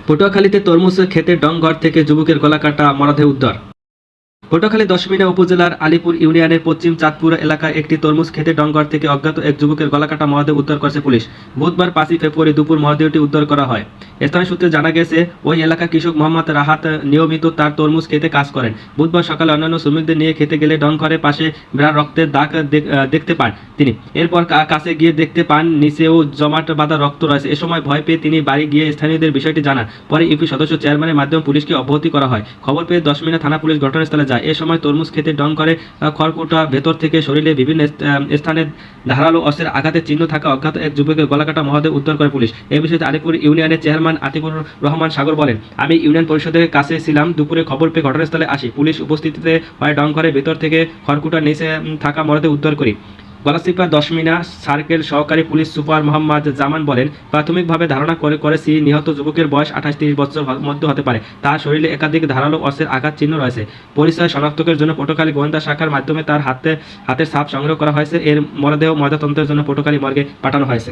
পটুয়াখালীতে তরমুজ খেতে ডং ঘর থেকে যুবকের গলা কাটা মরদেহ উদ্ধার। পটুয়াখালী দশমিনা উপজেলার আলীপুর ইউনিয়নের পশ্চিম চাঁদপুর এলাকায় একটি তরমুজ খেতে ডংঘর থেকে অজ্ঞাত এক যুবকের গলা কাটা মরদেহ উদ্ধার করেছে পুলিশ। বুধবার 5 ফেব্রুয়ারি দুপুর মরদেহটি উদ্ধার করা হয়। স্থানীয় সূত্রে জানা গেছে, ওই এলাকার কৃষক মোহাম্মদ রাহাত নিয়মিত তার তরমুজ খেতে কাজ করেন। বুধবার সকালে অন্যান্য শ্রমিকদের নিয়ে খেতে গেলে ডংঘরের পাশে বিরাট রক্তের দাগ দেখতে পান তিনি। এরপর কাছে গিয়ে দেখতে পান নিচেও জমাট বাঁধা রক্ত রয়েছে। এ সময় ভয় পেয়ে তিনি বাড়ি গিয়ে স্থানীয়দের বিষয়টি জানান। পরে ইউপি সদস্য চেয়ারম্যানের মাধ্যমে পুলিশকে অব্যাহতি করা হয়। খবর পেয়ে দশমিনা থানা পুলিশ ঘটনাস্থলে যায়। এ সময় তরমুজ খেতে ডং করে খড়কুটা ভেতর থেকে শরীরে বিভিন্ন স্থানে ধারালো অস্ত্রের আঘাতের চিহ্ন থাকা অজ্ঞাত এক যুবকের গলাকাটা মরদেহ উদ্ধার করে পুলিশ। এই বিষয়ে আলিপুর ইউনিয়নের চেয়ারম্যান আতিকুর রহমান সাগর বলেন, আমি ইউনিয়ন পরিষদের কাছে ছিলাম। দুপুরে খবর পেয়ে ঘটনাস্থলে আসি। পুলিশ উপস্থিতিতে হয় ডং ঘরের ভেতর থেকে খড়কুটার নিচে থাকা মরদেহ উদ্ধার করি। গলাচিপা দশমিনা সার্কেল সহকারী পুলিশ সুপার মোহাম্মদ জামান বলেন, প্রাথমিকভাবে ধারণা করেছি নিহত যুবকের বয়স 28-30 বছর মধ্যে হতে পারে। তার শরীরে একাধিক ধারালো অস্ত্রের আঘাত চিহ্ন রয়েছে। পরিচয় শনাক্তের জন্য পটুয়াখালী গোয়েন্দা শাখার মাধ্যমে তার হাতের ছাপ সংগ্রহ করা হয়েছে। এর মরদেহ ময়নাতদন্তের জন্য পটুয়াখালী মর্গে পাঠানো হয়েছে।